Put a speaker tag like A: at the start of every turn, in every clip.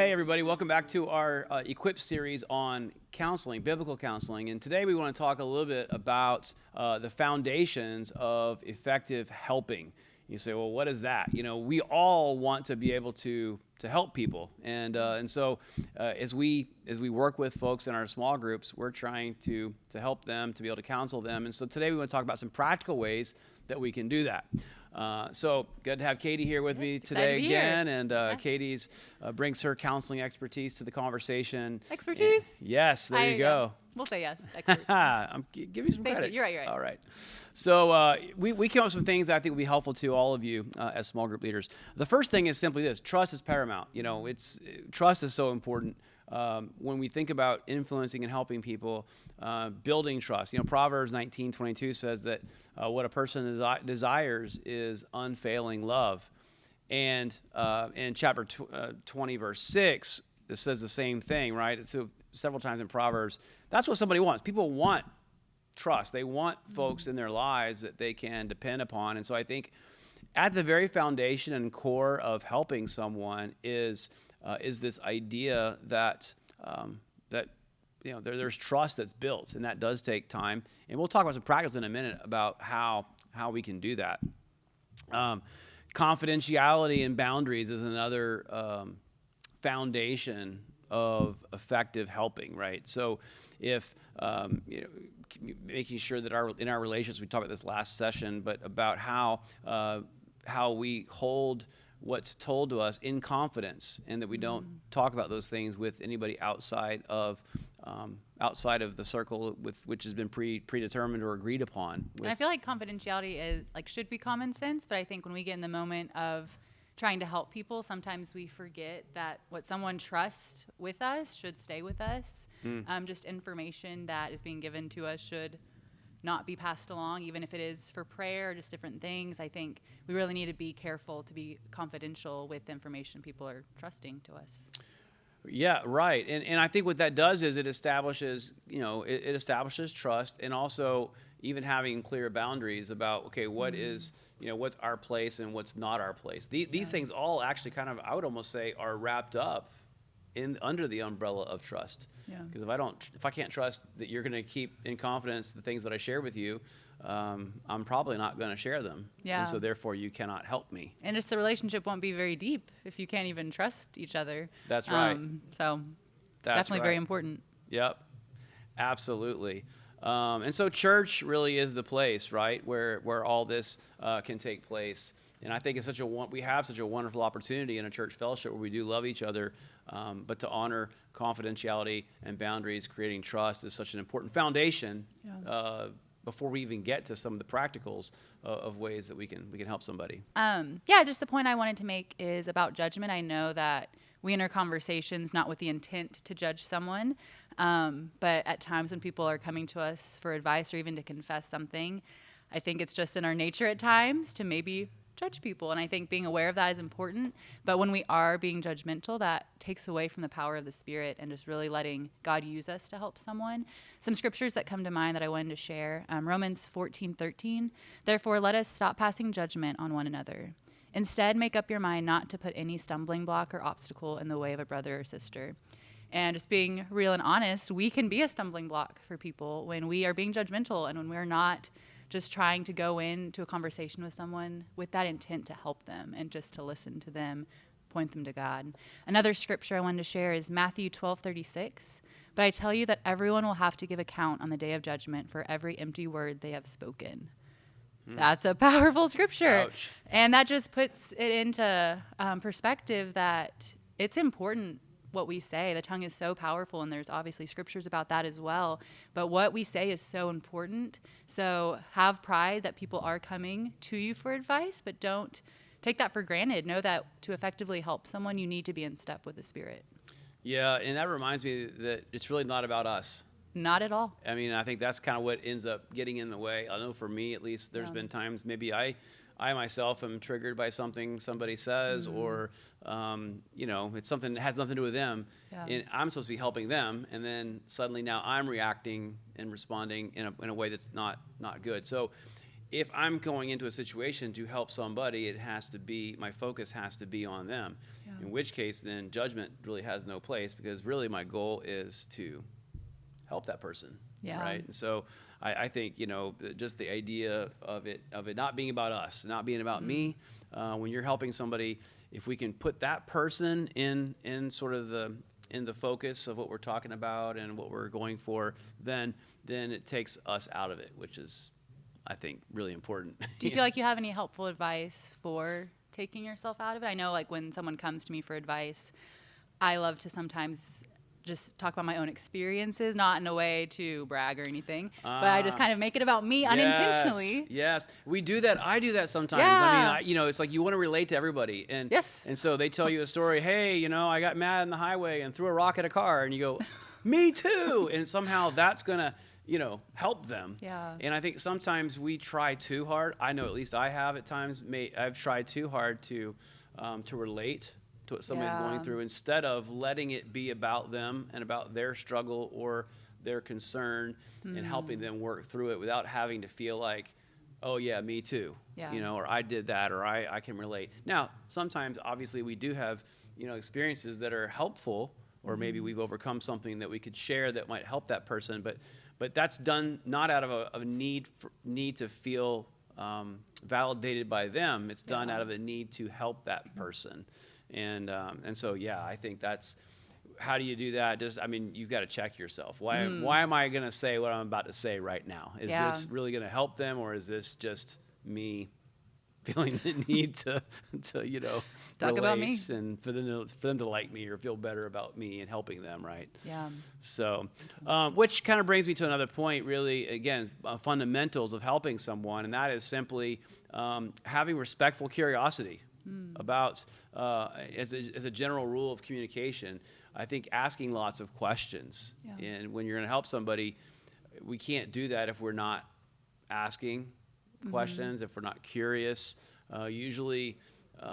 A: Hey everybody, welcome back to our Equip series on counseling, biblical counseling. And today we want to talk a little bit about the foundations of effective helping. You say, well, what is that? You know, we all want to be able to help people. And so as we work with folks in our small groups, we're trying to help them, to be able to counsel them. And so today we want to talk about some practical ways that we can do that. So good to have Katie here with me today again, and Katie's brings her counseling expertise to the conversation.
B: Expertise?
A: Yes, there you go.
B: We'll say yes. Expert.
A: I'm giving you some credit.
B: You're right.
A: All right. So we came up with some things that I think will be helpful to all of you as small group leaders. The first thing is simply this: trust is paramount. You know, trust is so important. When we think about influencing and helping people, building trust. You know, Proverbs 19:22 says that what a person desires is unfailing love. And in chapter 20, verse 6, it says the same thing, right? So several times in Proverbs, that's what somebody wants. People want trust. They want folks in their lives that they can depend upon. And so I think at the very foundation and core of helping someone is this idea that you know there's trust that's built, and that does take time. And we'll talk about some practice in a minute about how we can do that. Confidentiality and boundaries is another foundation of effective helping, right? So if you know, making sure that in our relationships, we talked about this last session, but about how we hold what's told to us in confidence, and that we don't talk about those things with anybody outside of the circle with which has been predetermined or agreed upon.
B: And I feel like confidentiality should be common sense, but I think when we get in the moment of trying to help people, sometimes we forget that what someone trusts with us should stay with us. Just information that is being given to us should not be passed along, even if it is for prayer or just different things. I think we really need to be careful to be confidential with the information people are trusting to us.
A: Yeah, right. And I think what that does is it establishes trust, and also even having clear boundaries about, okay, what is, what's our place and what's not our place. These things all actually kind of, I would almost say, are wrapped up under the umbrella of trust. Because if I can't trust that you're going to keep in confidence the things that I share with you, I'm probably not going to share them.
B: Yeah.
A: And so therefore you cannot help me.
B: And just the relationship won't be very deep if you can't even trust each other.
A: That's right.
B: So
A: That's
B: definitely
A: right.
B: very important.
A: Yep. Absolutely. And so church really is the place, right, where all this can take place. And I think we have such a wonderful opportunity in a church fellowship where we do love each other, but to honor confidentiality and boundaries, creating trust is such an important foundation before we even get to some of the practicals of ways that we can help somebody.
B: Just the point I wanted to make is about judgment. I know that we enter conversations not with the intent to judge someone, but at times when people are coming to us for advice or even to confess something, I think it's just in our nature at times to maybe judge people. And I think being aware of that is important. But when we are being judgmental, that takes away from the power of the Spirit and just really letting God use us to help someone. Some scriptures that come to mind that I wanted to share. Romans 14:13. Therefore, let us stop passing judgment on one another. Instead, make up your mind not to put any stumbling block or obstacle in the way of a brother or sister. And just being real and honest, we can be a stumbling block for people when we are being judgmental and when we're not just trying to go into a conversation with someone with that intent to help them and just to listen to them, point them to God. Another scripture I wanted to share is Matthew 12:36. But I tell you that everyone will have to give account on the day of judgment for every empty word they have spoken. That's a powerful scripture.
A: Ouch.
B: And that just puts it into perspective that it's important what we say. The tongue is so powerful, and there's obviously scriptures about that as well. But what we say is so important. So have pride that people are coming to you for advice, but don't take that for granted. Know that to effectively help someone, you need to be in step with the Spirit.
A: Yeah, and that reminds me that it's really not about us.
B: Not at all.
A: I mean, I think that's kind of what ends up getting in the way. I know for me, at least, there's been times maybe I myself am triggered by something somebody says, or, it's something that has nothing to do with them.
B: Yeah.
A: And I'm supposed to be helping them. And then suddenly now I'm reacting and responding in a way that's not good. So if I'm going into a situation to help somebody, my focus has to be on them. In which case, then judgment really has no place, because really my goal is to help that person.
B: Yeah.
A: Right. And so I think, just the idea of it not being about us, not being about me, when you're helping somebody, if we can put that person in sort of in the focus of what we're talking about and what we're going for, then it takes us out of it, which is, I think, really important.
B: Do you feel like you have any helpful advice for taking yourself out of it? I know, like, when someone comes to me for advice, I love to sometimes just talk about my own experiences, not in a way to brag or anything, but I just kind of make it about me unintentionally.
A: Yes, we do that. I do that sometimes.
B: Yeah.
A: I mean, it's like you want to relate to everybody, and
B: Yes.
A: and so they tell you a story. Hey, I got mad on the highway and threw a rock at a car, and you go, me too, and somehow that's gonna help them.
B: Yeah.
A: And I think sometimes we try too hard. I know, at least I have at times. I've tried too hard to relate to what somebody's going through, instead of letting it be about them and about their struggle or their concern, and helping them work through it without having to feel like, oh yeah, me too, or I did that, or I can relate. Now, sometimes obviously we do have, experiences that are helpful, or maybe we've overcome something that we could share that might help that person, but that's done not out of a need to feel validated by them. It's done out of a need to help that person. And so, I think that's, how do you do that? You've got to check yourself. Why am I going to say what I'm about to say right now? Is this really going to help them, or is this just me feeling the need to
B: talk about me,
A: and for them to like me or feel better about me and helping them, right?
B: Yeah.
A: So, which kind of brings me to another point, really, again, fundamentals of helping someone, and that is simply having respectful curiosity about, as a general rule of communication. I think asking lots of questions. Yeah. And when you're going to help somebody, we can't do that if we're not asking questions, if we're not curious. Usually,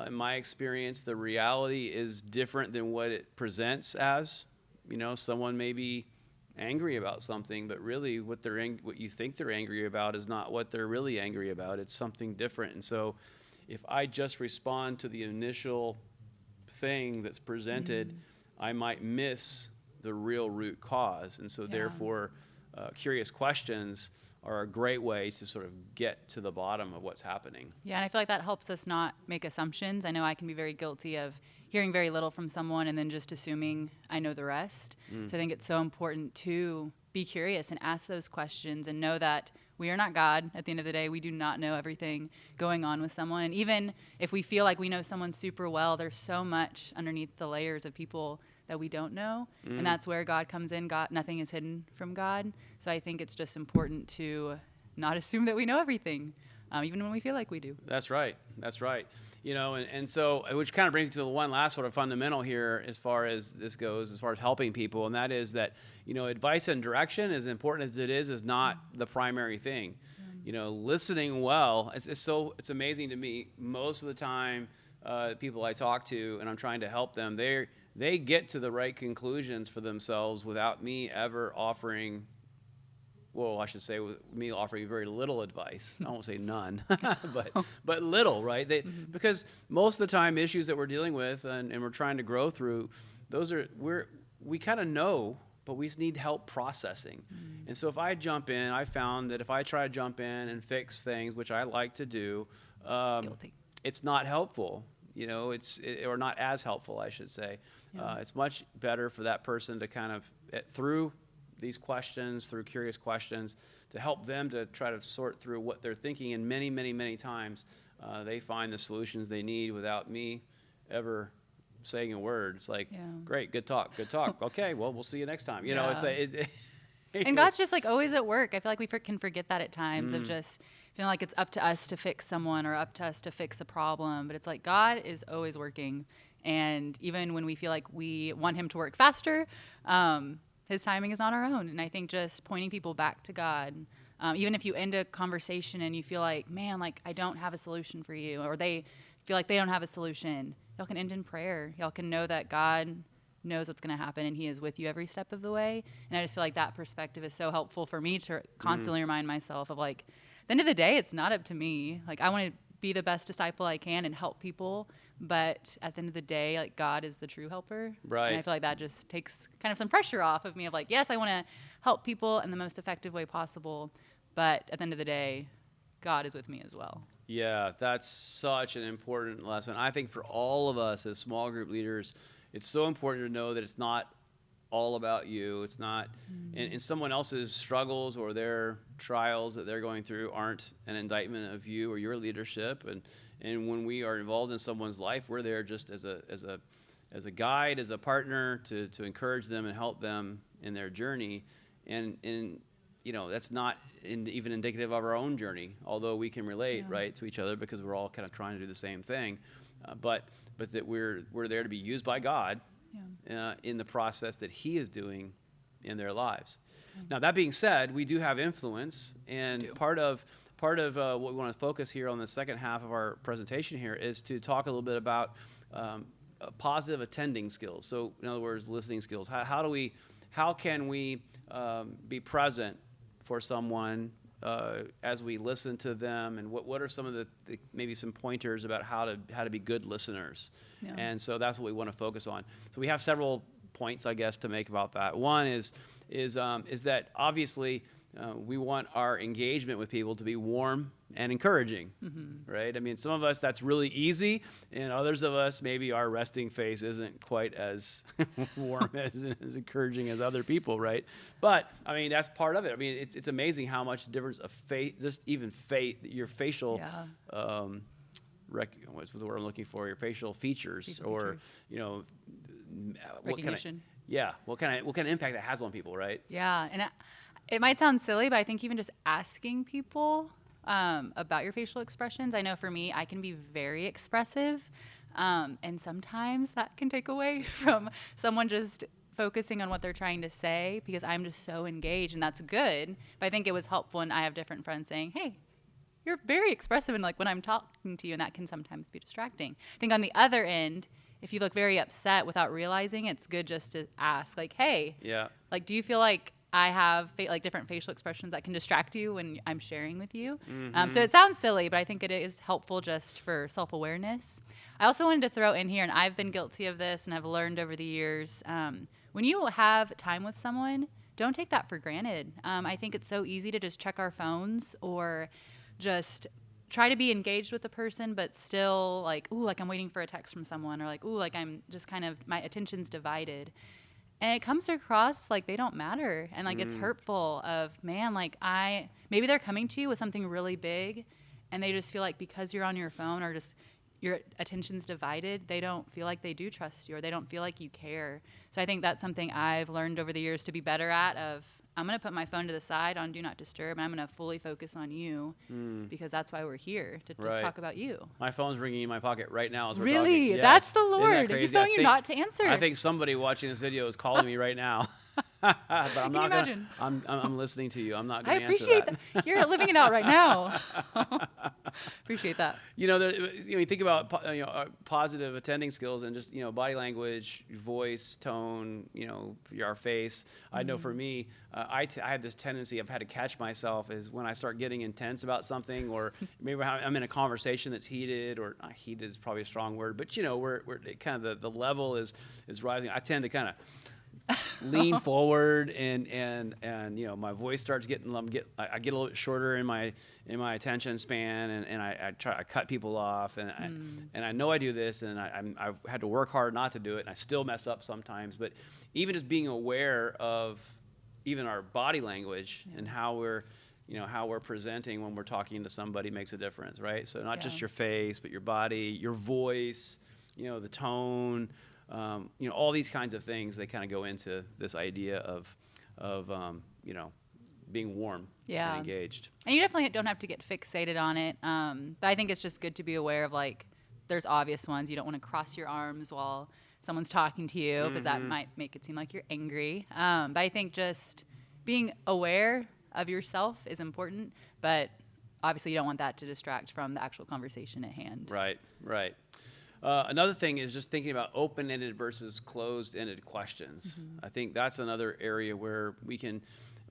A: in my experience, the reality is different than what it presents as. Someone may be angry about something, but really what you think they're angry about is not what they're really angry about. It's something different. And so if I just respond to the initial thing that's presented, I might miss the real root cause. And so therefore, curious questions are a great way to sort of get to the bottom of what's happening.
B: Yeah, and I feel like that helps us not make assumptions. I know I can be very guilty of hearing very little from someone and then just assuming I know the rest. So I think it's so important to be curious and ask those questions and know that we are not God. At the end of the day, we do not know everything going on with someone. And even if we feel like we know someone super well, there's so much underneath the layers of people that we don't know. And that's where God comes in. Nothing is hidden from God. So I think it's just important to not assume that we know everything, even when we feel like we do.
A: That's right. And so, which kind of brings me to the one last sort of fundamental here as far as this goes, as far as helping people, and that is that, advice and direction, as important as it is not the primary thing. Listening well, it's amazing to me. Most of the time, people I talk to and I'm trying to help them, they get to the right conclusions for themselves without me ever offering, well, I should say with me offering very little advice. I won't say none, but little, right? Because most of the time issues that we're dealing with and we're trying to grow through, we kind of know, but we just need help processing. And so if I jump in, I found that if I try to jump in and fix things, which I like to do, it's not helpful. Or not as helpful, I should say. Yeah. It's much better for that person to kind of, through these questions, through curious questions, to help them to try to sort through what they're thinking. And many, many, many times, they find the solutions they need without me ever saying a word. It's like, great, good talk. Okay, well, we'll see you next time.
B: And God's just like always at work. I feel like we can forget that at times of just feeling like it's up to us to fix someone or up to us to fix a problem. But it's like God is always working. And even when we feel like we want him to work faster, his timing is not our own. And I think just pointing people back to God, even if you end a conversation and you feel like, man, like I don't have a solution for you, or they feel like they don't have a solution, y'all can end in prayer. Y'all can know that God knows what's going to happen and he is with you every step of the way. And I just feel like that perspective is so helpful for me to constantly remind myself of, like, at the end of the day, it's not up to me. Like, I want to be the best disciple I can and help people. But at the end of the day, like, God is the true helper.
A: Right.
B: And I feel like that just takes kind of some pressure off of me of like, yes, I want to help people in the most effective way possible. But at the end of the day, God is with me as well.
A: Yeah, that's such an important lesson. I think for all of us as small group leaders, it's so important to know that it's not all about you. It's not, and someone else's struggles or their trials that they're going through aren't an indictment of you or your leadership. And when we are involved in someone's life, we're there just as a guide, as a partner to encourage them and help them in their journey. And that's not even indicative of our own journey, although we can relate, right, to each other because we're all kind of trying to do the same thing. But that we're there to be used by God in the process that He is doing in their lives. Now, that being said, we do have influence, and part of what we want to focus here on the second half of our presentation here is to talk a little bit about positive attending skills. So, in other words, listening skills. How can we be present for someone as we listen to them, and what are some of the maybe some pointers about how to be good listeners? Yeah. And so that's what we want to focus on. So we have several points, I guess, to make about that. One is that obviously we want our engagement with people to be warm and encouraging, right? I mean, some of us that's really easy, and others of us maybe our resting face isn't quite as warm as encouraging as other people, right? But I mean, that's part of it. I mean, it's amazing how much difference your facial. Yeah. What's the word I'm looking for? Your facial features,
B: recognition.
A: What kind of impact that has on people, right?
B: Yeah, and it might sound silly, but I think even just asking people about your facial expressions. I know for me, I can be very expressive, and sometimes that can take away from someone just focusing on what they're trying to say because I'm just so engaged, and that's good. But I think it was helpful, and I have different friends saying, hey, you're very expressive and like when I'm talking to you, and that can sometimes be distracting. I think on the other end, if you look very upset without realizing, it's good just to ask, like, hey, like, do you feel like I have different facial expressions that can distract you when I'm sharing with you? So it sounds silly, but I think it is helpful just for self-awareness. I also wanted to throw in here, and I've been guilty of this and I've learned over the years, when you have time with someone, don't take that for granted. I think it's so easy to just check our phones or just try to be engaged with the person, but still like, ooh, like I'm waiting for a text from someone, or like, ooh, like I'm just kind of, my attention's divided. And it comes across like they don't matter. And like it's hurtful of, man, like maybe they're coming to you with something really big and they just feel like because you're on your phone or just your attention's divided, they don't feel like they do trust you or they don't feel like you care. So I think that's something I've learned over the years to be better at of, I'm going to put my phone to the side on Do Not Disturb, and I'm going to fully focus on you because that's why we're here, to just talk about you.
A: My phone's ringing in my pocket right now as we're
B: talking.
A: Really?
B: Yes. That's the Lord. He's telling you not to answer.
A: I think somebody watching this video is calling me right now. But I'm not
B: imagine?
A: I'm listening to you. I'm not going to answer
B: that. I appreciate that. You're living it out right now. Appreciate that.
A: You think about positive attending skills and just body language, voice, tone, our face. I know for me, I have this tendency. I've had to catch myself is when I start getting intense about something, or maybe I'm in a conversation that's heated, or not heated is probably a strong word, but we're kind of the level is rising. I tend to kind of lean forward and my voice starts getting I get a little bit shorter in my attention span, and I cut people off, and I know I do this, and I've had to work hard not to do it, and I still mess up sometimes. But even just being aware of even our body language and how we're presenting when we're talking to somebody makes a difference, right? So not just your face, but your body, your voice, the tone. All these kinds of things, they kind of go into this idea of being warm and engaged.
B: And you definitely don't have to get fixated on it. But I think it's just good to be aware of, like, there's obvious ones. You don't want to cross your arms while someone's talking to you because that might make it seem like you're angry. But I think just being aware of yourself is important. But obviously you don't want that to distract from the actual conversation at hand.
A: Right. Another thing is just thinking about open-ended versus closed-ended questions. I think that's another area where we can,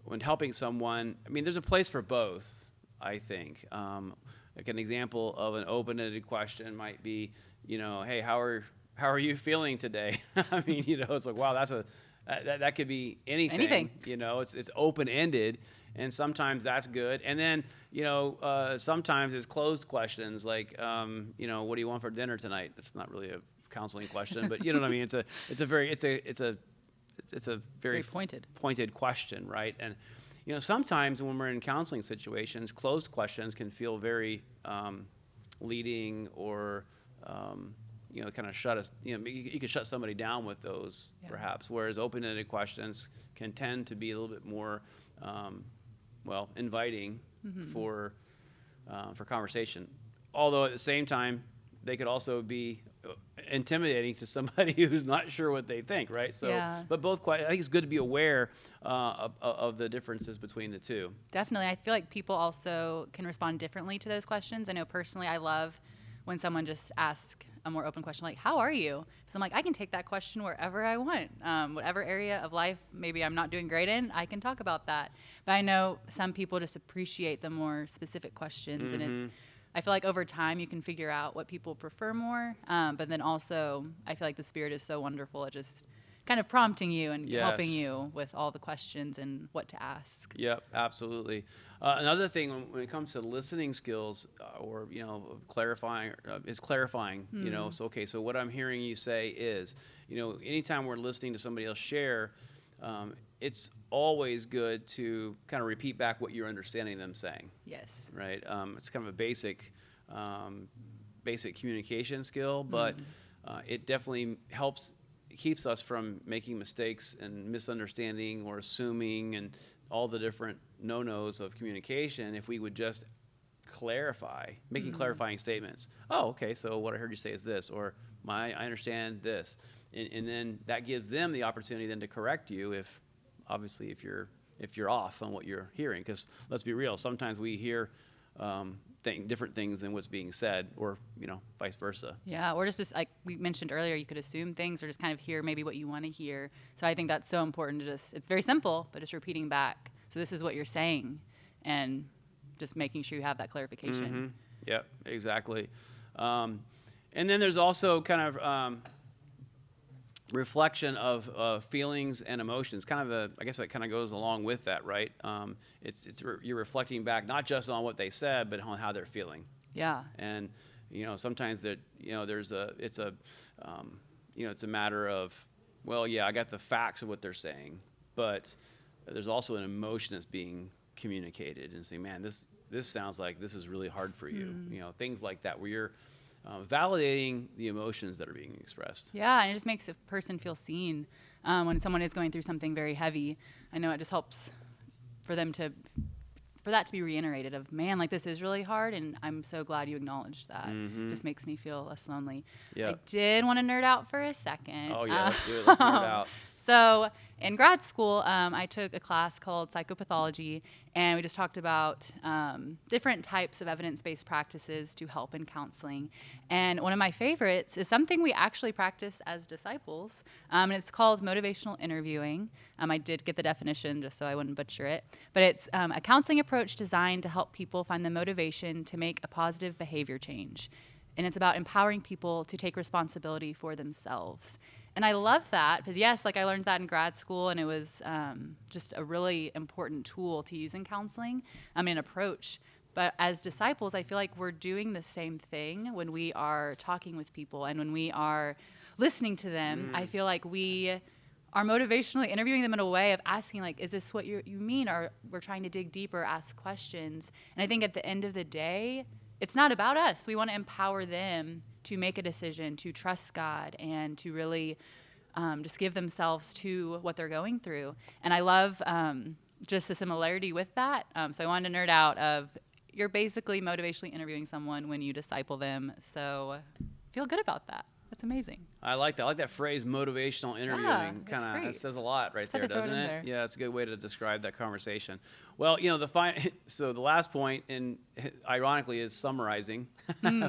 A: when helping someone, I mean, there's a place for both. I think. Like an example of an open-ended question might be, hey, how are you feeling today? I mean, it's like, wow, that could be anything. It's open-ended, and sometimes that's good. And then, sometimes it's closed questions like, what do you want for dinner tonight? That's not really a counseling question, but you know what I mean? It's a very pointed question, right? And sometimes when we're in counseling situations, closed questions can feel very leading or kind of shut us. You can shut somebody down with those, perhaps. Whereas open-ended questions can tend to be a little bit more, inviting for conversation. Although at the same time, they could also be intimidating to somebody who's not sure what they think, right? So, but I think it's good to be aware of the differences between the two.
B: Definitely. I feel like people also can respond differently to those questions. I know personally I love when someone just asks a more open question like, how are you? Because I'm like, I can take that question wherever I want. Whatever area of life maybe I'm not doing great in, I can talk about that. But I know some people just appreciate the more specific questions, and I feel like over time you can figure out what people prefer more. But then also I feel like the Spirit is so wonderful at just kind of prompting you and helping you with all the questions and what to ask.
A: Yep, absolutely. Another thing when it comes to listening skills or, clarifying is clarifying, So what I'm hearing you say is, anytime we're listening to somebody else share, it's always good to kind of repeat back what you're understanding them saying.
B: Yes.
A: Right. It's kind of a basic communication skill, but it definitely keeps us from making mistakes and misunderstanding or assuming and all the different no-nos of communication if we would just clarify, making clarifying statements. Oh, okay, so what I heard you say is this, or I understand this. And then that gives them the opportunity then to correct you if you're off on what you're hearing. Because let's be real, sometimes we hear different things than what's being said, or vice versa.
B: Yeah, or just like we mentioned earlier, you could assume things or just kind of hear maybe what you want to hear. So I think that's so important to it's very simple, but just repeating back. So this is what you're saying, and just making sure you have that clarification.
A: Yep, exactly. And then there's also kind of reflection of feelings and emotions. I guess that kind of goes along with that, right? You're reflecting back not just on what they said, but on how they're feeling.
B: Yeah.
A: And sometimes that it's a matter of, I got the facts of what they're saying, but there's also an emotion that's being communicated and saying, man, this sounds like this is really hard for you. Things like that where you're validating the emotions that are being expressed.
B: Yeah, and it just makes a person feel seen when someone is going through something very heavy. I know it just helps for that to be reiterated of, man, like this is really hard, and I'm so glad you acknowledged that. Just makes me feel less lonely. Yep. I did want to nerd out for a second.
A: Oh yeah, let's do it. Let's nerd out.
B: So in grad school, I took a class called psychopathology, and we just talked about different types of evidence-based practices to help in counseling. And one of my favorites is something we actually practice as disciples, and it's called motivational interviewing. I did get the definition just so I wouldn't butcher it, but it's a counseling approach designed to help people find the motivation to make a positive behavior change. And it's about empowering people to take responsibility for themselves. And I love that because, yes, like I learned that in grad school, and it was just a really important tool to use in counseling, an approach. But as disciples, I feel like we're doing the same thing when we are talking with people and when we are listening to them. I feel like we are motivationally interviewing them in a way of asking, like, is this what you mean? Or we're trying to dig deeper, ask questions. And I think at the end of the day, it's not about us. We want to empower them to make a decision, to trust God, and to really just give themselves to what they're going through. And I love just the similarity with that. So I wanted to nerd out of, you're basically motivationally interviewing someone when you disciple them. So feel good about that. That's amazing.
A: I like that. I like that phrase, motivational interviewing. That says a lot right there, doesn't it? Yeah, it's a good way to describe that conversation. Well, so the last point, and ironically, is summarizing,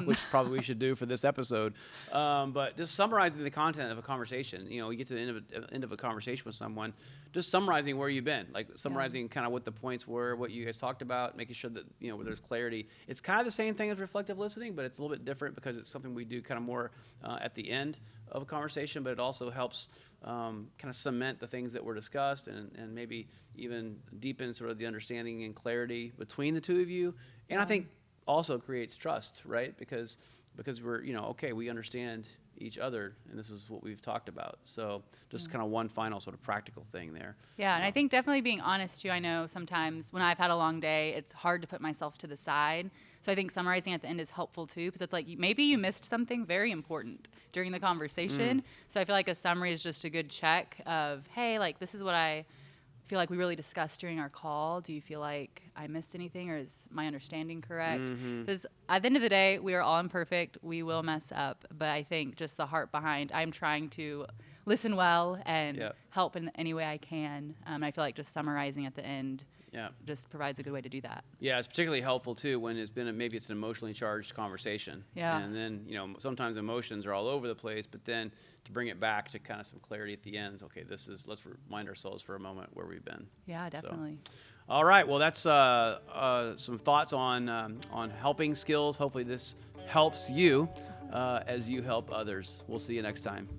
A: which probably we should do for this episode. But just summarizing the content of a conversation. You get to the end of a conversation with someone, just summarizing where you've been, like summarizing kind of what the points were, what you guys talked about, making sure that where there's clarity. It's kind of the same thing as reflective listening, but it's a little bit different because it's something we do kind of more at the end of a conversation. But it also helps kind of cement the things that were discussed and maybe even deepen sort of the understanding and clarity between the two of you. And I think also creates trust, right? Because we're, okay, we understand each other and this is what we've talked about. So just kind of one final sort of practical thing there.
B: Yeah, and I think definitely being honest too. I know sometimes when I've had a long day, it's hard to put myself to the side. So I think summarizing at the end is helpful too, because it's like maybe you missed something very important during the conversation. So I feel like a summary is just a good check of, hey, like this is what I feel like we really discussed during our call. Do you feel like I missed anything, or is my understanding correct? Because at the end of the day, we are all imperfect. We will mess up. But I think just the heart behind, I'm trying to listen well and help in any way I can. I feel like just summarizing at the end just provides a good way to do that.
A: Yeah, it's particularly helpful too when maybe it's an emotionally charged conversation.
B: Yeah.
A: And then, sometimes emotions are all over the place, but then to bring it back to kind of some clarity at the end, okay, let's remind ourselves for a moment where we've been.
B: Yeah, definitely.
A: So. All right, well, that's some thoughts on helping skills. Hopefully this helps you as you help others. We'll see you next time.